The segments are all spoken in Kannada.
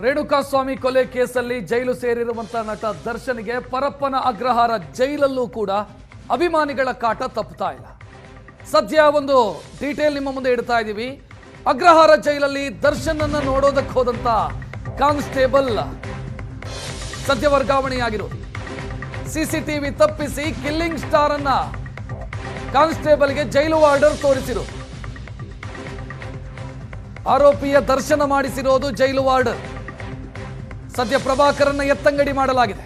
ರೇಣುಕಾಸ್ವಾಮಿ ಕೊಲೆ ಕೇಸಲ್ಲಿ ಜೈಲು ಸೇರಿರುವಂತಹ ನಟ ದರ್ಶನ್ಗೆ ಪರಪ್ಪನ ಅಗ್ರಹಾರ ಜೈಲಲ್ಲೂ ಕೂಡ ಅಭಿಮಾನಿಗಳ ಕಾಟ ತಪ್ಪುತ್ತಾ ಇಲ್ಲ. ಸದ್ಯ ಒಂದು ಡೀಟೇಲ್ ನಿಮ್ಮ ಮುಂದೆ ಇಡ್ತಾ ಇದ್ದೀವಿ. ಅಗ್ರಹಾರ ಜೈಲಲ್ಲಿ ದರ್ಶನ್ ಅನ್ನು ನೋಡೋದಕ್ಕೆ ಹೋದಂತ ಕಾನ್ಸ್ಟೇಬಲ್ ಸದ್ಯ ವರ್ಗಾವಣೆಯಾಗಿರೋದು. ಸಿಸಿಟಿವಿ ತಪ್ಪಿಸಿ ಕಿಲ್ಲಿಂಗ್ ಸ್ಟಾರ್ ಅನ್ನ ಕಾನ್ಸ್ಟೇಬಲ್ಗೆ ಜೈಲು ಆರ್ಡರ್ ತೋರಿಸಿರೋದು. ಆರೋಪಿಯ ದರ್ಶನ ಮಾಡಿಸಿರೋದು ಜೈಲು ಆರ್ಡರ್. ಸದ್ಯ ಪ್ರಭಾಕರನ್ನ ಎತ್ತಂಗಡಿ ಮಾಡಲಾಗಿದೆ.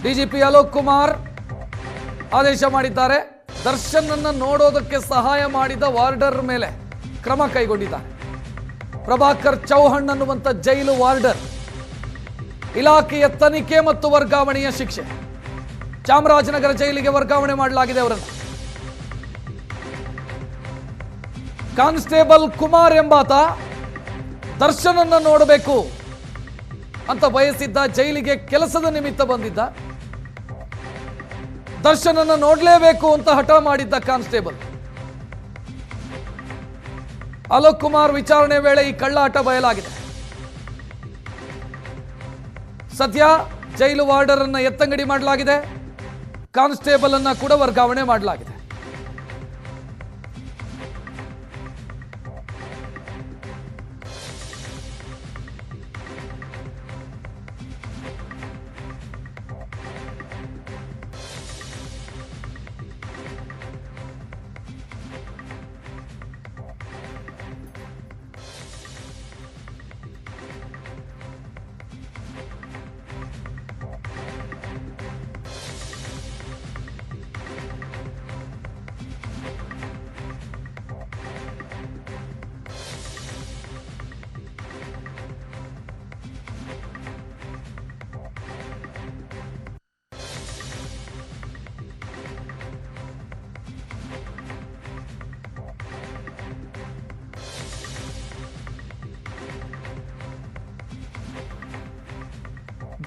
ಡಿಜಿಪಿ ಅಲೋಕ್ ಕುಮಾರ್ ಆದೇಶ ಮಾಡಿದ್ದಾರೆ. ದರ್ಶನ್ ಅನ್ನ ನೋಡೋದಕ್ಕೆ ಸಹಾಯ ಮಾಡಿದ ವಾರ್ಡರ್ ಮೇಲೆ ಕ್ರಮ ಕೈಗೊಂಡಿದ್ದಾರೆ. ಪ್ರಭಾಕರ್ ಚೌಹಾಣ್ ಅನ್ನುವಂಥ ಜೈಲು ವಾರ್ಡರ್. ಇಲಾಖೆಯ ತನಿಖೆ ಮತ್ತು ವರ್ಗಾವಣೆಯ ಶಿಕ್ಷೆ. ಚಾಮರಾಜನಗರ ಜೈಲಿಗೆ ವರ್ಗಾವಣೆ ಮಾಡಲಾಗಿದೆ ಅವರನ್ನು. ಕಾನ್ಸ್ಟೇಬಲ್ ಕುಮಾರ್ ಎಂಬಾತ ದರ್ಶನ್ ಅನ್ನ ನೋಡಬೇಕು ಅಂತ ಬಯಸಿದ್ದ. ಜೈಲಿಗೆ ಕೆಲಸದ ನಿಮಿತ್ತ ಬಂದಿದ್ದ. ದರ್ಶನ್ ಅನ್ನ ನೋಡಲೇಬೇಕು ಅಂತ ಹಠ ಮಾಡಿದ್ದ ಕಾನ್ಸ್ಟೇಬಲ್. ಅಲೋಕ್ ಕುಮಾರ್ ವಿಚಾರಣೆ ವೇಳೆ ಈ ಕಳ್ಳಾಟ ಬಯಲಾಗಿದೆ. ಸದ್ಯ ಜೈಲು ವಾರ್ಡರ್ ಅನ್ನ ಎತ್ತಂಗಡಿ ಮಾಡಲಾಗಿದೆ. ಕಾನ್ಸ್ಟೇಬಲ್ ಅನ್ನ ಕೂಡ ವರ್ಗಾವಣೆ ಮಾಡಲಾಗಿದೆ.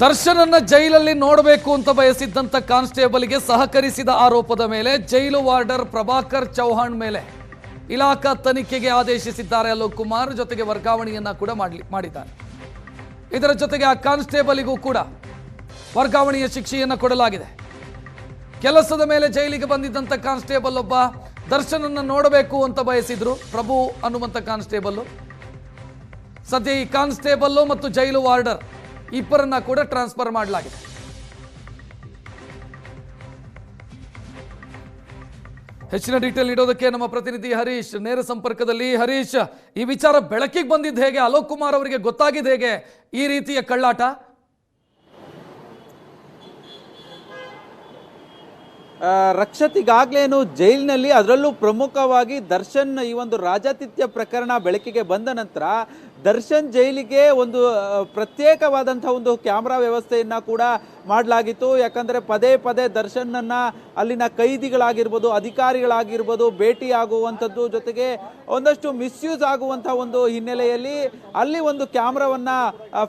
ದರ್ಶನ್ ಅನ್ನ ಜೈಲಲ್ಲಿ ನೋಡಬೇಕು ಅಂತ ಬಯಸಿದ್ದಂತ ಕಾನ್ಸ್ಟೇಬಲ್ಗೆ ಸಹಕರಿಸಿದ ಆರೋಪದ ಮೇಲೆ ಜೈಲು ವಾರ್ಡರ್ ಪ್ರಭಾಕರ್ ಚೌಹಾಣ್ ಮೇಲೆ ಇಲಾಖಾ ತನಿಖೆಗೆ ಆದೇಶಿಸಿದ್ದಾರೆ ಅಲೋಕ್ ಕುಮಾರ್. ಜೊತೆಗೆ ವರ್ಗಾವಣೆಯನ್ನ ಕೂಡ ಮಾಡಿದ್ದಾರೆ. ಇದರ ಜೊತೆಗೆ ಆ ಕಾನ್ಸ್ಟೇಬಲ್ಗೂ ಕೂಡ ವರ್ಗಾವಣೆಯ ಶಿಕ್ಷೆಯನ್ನು ಕೊಡಲಾಗಿದೆ. ಕೆಲಸದ ಮೇಲೆ ಜೈಲಿಗೆ ಬಂದಿದ್ದಂತ ಕಾನ್ಸ್ಟೇಬಲ್ ಒಬ್ಬ ದರ್ಶನ್ ಅನ್ನ ನೋಡಬೇಕು ಅಂತ ಬಯಸಿದ್ರು. ಪ್ರಭು ಅನ್ನುವಂಥ ಕಾನ್ಸ್ಟೇಬಲ್. ಸದ್ಯ ಈ ಕಾನ್ಸ್ಟೇಬಲ್ ಮತ್ತು ಜೈಲು ವಾರ್ಡರ್ ಇಬ್ಬರನ್ನ ಕೂಡ ಟ್ರಾನ್ಸ್ಫರ್ ಮಾಡಲಾಗಿದೆ. ಹೆಚ್ಚಿನ ಡೀಟೇಲ್ ನೀಡೋದಕ್ಕೆ ನಮ್ಮ ಪ್ರತಿನಿಧಿ ಹರೀಶ್ ನೇರ ಸಂಪರ್ಕದಲ್ಲಿ. ಹರೀಶ್, ಈ ವಿಚಾರ ಬೆಳಕಿಗೆ ಬಂದಿದ್ದು ಹೇಗೆ? ಅಲೋಕ್ ಕುಮಾರ್ ಅವರಿಗೆ ಗೊತ್ತಾಗಿದ್ದು ಹೇಗೆ ಈ ರೀತಿಯ ಕಳ್ಳಾಟ? ರಕ್ಷತಿಗಾಗ್ಲೇನು ಜೈಲಿನಲ್ಲಿ, ಅದರಲ್ಲೂ ಪ್ರಮುಖವಾಗಿ ದರ್ಶನ್ ಈ ಒಂದು ರಾಜಾತಿಥ್ಯ ಪ್ರಕರಣ ಬೆಳಕಿಗೆ ಬಂದ ನಂತರ ದರ್ಶನ್ ಜೈಲಿಗೆ ಒಂದು ಪ್ರತ್ಯೇಕವಾದಂಥ ಒಂದು ಕ್ಯಾಮ್ರಾ ವ್ಯವಸ್ಥೆಯನ್ನು ಕೂಡ ಮಾಡಲಾಗಿತ್ತು. ಯಾಕಂದರೆ ಪದೇ ಪದೇ ದರ್ಶನ್ನನ್ನು ಅಲ್ಲಿನ ಕೈದಿಗಳಾಗಿರ್ಬೋದು, ಅಧಿಕಾರಿಗಳಾಗಿರ್ಬೋದು ಭೇಟಿ ಆಗುವಂಥದ್ದು, ಜೊತೆಗೆ ಒಂದಷ್ಟು ಮಿಸ್ಯೂಸ್ ಆಗುವಂಥ ಒಂದು ಹಿನ್ನೆಲೆಯಲ್ಲಿ ಅಲ್ಲಿ ಒಂದು ಕ್ಯಾಮ್ರಾವನ್ನು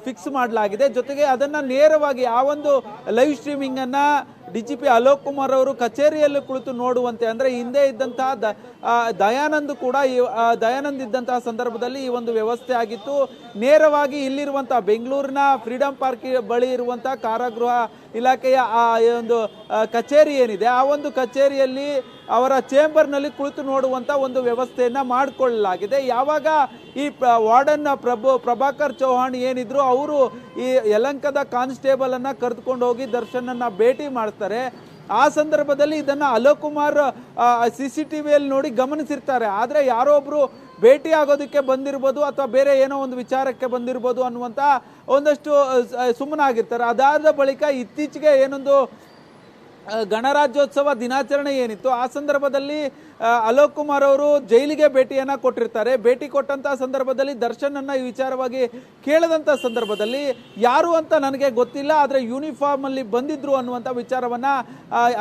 ಫಿಕ್ಸ್ ಮಾಡಲಾಗಿದೆ. ಜೊತೆಗೆ ಅದನ್ನು ನೇರವಾಗಿ ಆ ಒಂದು ಲೈವ್ ಸ್ಟ್ರೀಮಿಂಗನ್ನು ಡಿಜಿಪಿ ಅಲೋಕ್ ಕುಮಾರ್ ಅವರು ಕಚೇರಿಯಲ್ಲಿ ಕುಳಿತು ನೋಡುವಂತೆ, ಅಂದರೆ ಹಿಂದೆ ಇದ್ದಂತಹ ದಯಾನಂದ್ ಕೂಡ ದಯಾನಂದ್ ಇದ್ದಂತಹ ಸಂದರ್ಭದಲ್ಲಿ ಈ ಒಂದು ವ್ಯವಸ್ಥೆ ಆಗಿತ್ತು. ನೇರವಾಗಿ ಇಲ್ಲಿರುವಂತಹ ಬೆಂಗಳೂರಿನ ಫ್ರೀಡಂ ಪಾರ್ಕ್ ಬಳಿ ಇರುವಂತಹ ಕಾರಾಗೃಹ ಇಲಾಖೆಯ ಆ ಒಂದು ಕಚೇರಿ ಏನಿದೆ, ಆ ಒಂದು ಕಚೇರಿಯಲ್ಲಿ ಅವರ ಚೇಂಬರ್ನಲ್ಲಿ ಕುಳಿತು ನೋಡುವಂಥ ಒಂದು ವ್ಯವಸ್ಥೆಯನ್ನು ಮಾಡಿಕೊಳ್ಳಲಾಗಿದೆ. ಯಾವಾಗ ಈ ವಾರ್ಡನ್ ಪ್ರಭಾಕರ್ ಚೌಹಾಣ್ ಏನಿದ್ರು, ಅವರು ಈ ಯಲಹಂಕದ ಕಾನ್ಸ್ಟೇಬಲ್ ಅನ್ನ ಕರೆದುಕೊಂಡು ಹೋಗಿ ದರ್ಶನನ್ನ ಭೇಟಿ ಮಾಡ್ತಾರೆ. ಆ ಸಂದರ್ಭದಲ್ಲಿ ಇದನ್ನು ಅಲೋಕ್ ಕುಮಾರ್ CCTVಯಲ್ಲಿ ನೋಡಿ ಗಮನಿಸಿರ್ತಾರೆ. ಆದರೆ ಯಾರೋ ಒಬ್ರು ಭೇಟಿ ಆಗೋದಕ್ಕೆ ಬಂದಿರ್ಬೋದು ಅಥವಾ ಬೇರೆ ಏನೋ ಒಂದು ವಿಚಾರಕ್ಕೆ ಬಂದಿರ್ಬೋದು ಅನ್ನುವಂಥ ಒಂದಷ್ಟು ಸುಮ್ಮನಾಗಿರ್ತಾರೆ. ಅದಾದ ಬಳಿಕ ಇತ್ತೀಚೆಗೆ ಏನೊಂದು ಗಣರಾಜ್ಯೋತ್ಸವ ದಿನಾಚರಣೆ ಏನಿತ್ತು, ಆ ಸಂದರ್ಭದಲ್ಲಿ ಅಲೋಕ್ ಕುಮಾರ್ ಅವರು ಜೈಲಿಗೆ ಭೇಟಿಯನ್ನು ಕೊಟ್ಟಿರ್ತಾರೆ. ಭೇಟಿ ಕೊಟ್ಟಂಥ ಸಂದರ್ಭದಲ್ಲಿ ದರ್ಶನ್ ಅನ್ನ ಈ ವಿಚಾರವಾಗಿ ಕೇಳದಂಥ ಸಂದರ್ಭದಲ್ಲಿ ಯಾರು ಅಂತ ನನಗೆ ಗೊತ್ತಿಲ್ಲ, ಆದರೆ ಯೂನಿಫಾರ್ಮ್ ಅಲ್ಲಿ ಬಂದಿದ್ರು ಅನ್ನುವಂಥ ವಿಚಾರವನ್ನ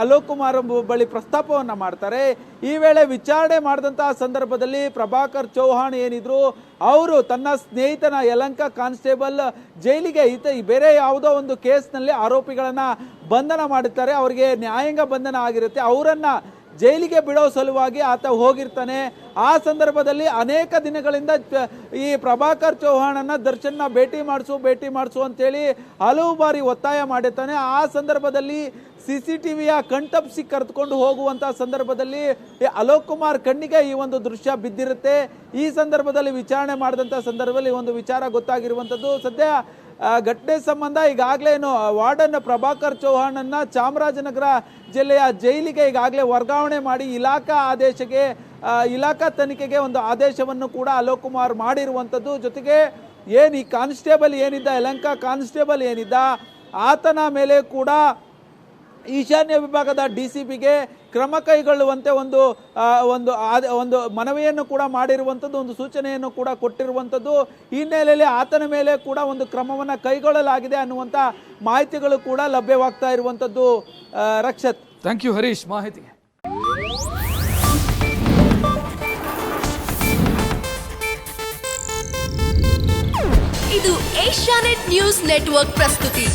ಅಲೋಕ್ ಕುಮಾರ್ ಬಳಿ ಪ್ರಸ್ತಾಪವನ್ನ ಮಾಡ್ತಾರೆ. ಈ ವೇಳೆ ವಿಚಾರಣೆ ಮಾಡಿದಂತಹ ಸಂದರ್ಭದಲ್ಲಿ ಪ್ರಭಾಕರ್ ಚೌಹಾಣ್ ಏನಿದ್ರು, ಅವರು ತನ್ನ ಸ್ನೇಹಿತನ ಯಲಹಂಕ ಕಾನ್ಸ್ಟೇಬಲ್ ಜೈಲಿಗೆ ಬೇರೆ ಯಾವುದೋ ಒಂದು ಕೇಸ್ನಲ್ಲಿ ಆರೋಪಿಗಳನ್ನ ಬಂಧನ ಮಾಡುತ್ತಾರೆ. ಅವರಿಗೆ ನ್ಯಾಯಾಂಗ ಬಂಧನ ಆಗಿರುತ್ತೆ. ಅವರನ್ನ ಜೈಲಿಗೆ ಬಿಡೋ ಸಲುವಾಗಿ ಆತ ಹೋಗಿರ್ತಾನೆ. ಆ ಸಂದರ್ಭದಲ್ಲಿ ಅನೇಕ ದಿನಗಳಿಂದ ಈ ಪ್ರಭಾಕರ್ ಚೌಹಾಣನ್ನ ದರ್ಶನ್ನ ಭೇಟಿ ಮಾಡಿಸು ಅಂತೇಳಿ ಹಲವು ಬಾರಿ ಒತ್ತಾಯ ಮಾಡಿರ್ತಾನೆ. ಆ ಸಂದರ್ಭದಲ್ಲಿ CCTVಯ ಕಣ್ತಪ್ಪಿಸಿ ಕರೆದುಕೊಂಡು ಹೋಗುವಂಥ ಸಂದರ್ಭದಲ್ಲಿ ಅಲೋಕ್ ಕುಮಾರ್ ಕಣ್ಣಿಗೆ ಈ ಒಂದು ದೃಶ್ಯ ಬಿದ್ದಿರುತ್ತೆ. ಈ ಸಂದರ್ಭದಲ್ಲಿ ವಿಚಾರಣೆ ಮಾಡಿದಂಥ ಸಂದರ್ಭದಲ್ಲಿ ಒಂದು ವಿಚಾರ ಗೊತ್ತಾಗಿರುವಂಥದ್ದು. ಸದ್ಯ ಘಟನೆ ಸಂಬಂಧ ಈಗಾಗಲೇ ವಾರ್ಡನ್ ಪ್ರಭಾಕರ್ ಚೌಹಾಣನ್ನ ಚಾಮರಾಜನಗರ ಜಿಲ್ಲೆಯ ಜೈಲಿಗೆ ಈಗಾಗಲೇ ವರ್ಗಾವಣೆ ಮಾಡಿ ಇಲಾಖಾ ತನಿಖೆಗೆ ಒಂದು ಆದೇಶವನ್ನು ಕೂಡ ಅಲೋಕ್ ಕುಮಾರ್ ಮಾಡಿರುವಂಥದ್ದು. ಜೊತೆಗೆ ಏನು ಈ ಕಾನ್ಸ್ಟೇಬಲ್ ಏನಿದ್ದ, ಯಲಹಂಕ ಕಾನ್ಸ್ಟೇಬಲ್ ಏನಿದ್ದ, ಆತನ ಮೇಲೆ ಕೂಡ ಈಶಾನ್ಯ ವಿಭಾಗದ DCPಗೆ ಕ್ರಮ ಕೈಗೊಳ್ಳುವಂತೆ ಒಂದು ಮನವಿಯನ್ನು ಕೂಡ ಮಾಡಿರುವಂಥದ್ದು, ಒಂದು ಸೂಚನೆಯನ್ನು ಕೂಡ ಕೊಟ್ಟಿರುವಂಥದ್ದು. ಈ ಹಿನ್ನೆಲೆಯಲ್ಲಿ ಆತನ ಮೇಲೆ ಕೂಡ ಒಂದು ಕ್ರಮವನ್ನು ಕೈಗೊಳ್ಳಲಾಗಿದೆ ಅನ್ನುವಂಥ ಮಾಹಿತಿಗಳು ಕೂಡ ಲಭ್ಯವಾಗ್ತಾ ಇರುವಂಥದ್ದು. ರಕ್ಷತ್, ಥ್ಯಾಂಕ್ ಯು ಹರೀಶ್ ಮಾಹಿತಿಗೆ. ಇದು ಏಷ್ಯಾನೆಟ್ ನ್ಯೂಸ್ ನೆಟ್ವರ್ಕ್ ಪ್ರಸ್ತುತಿ.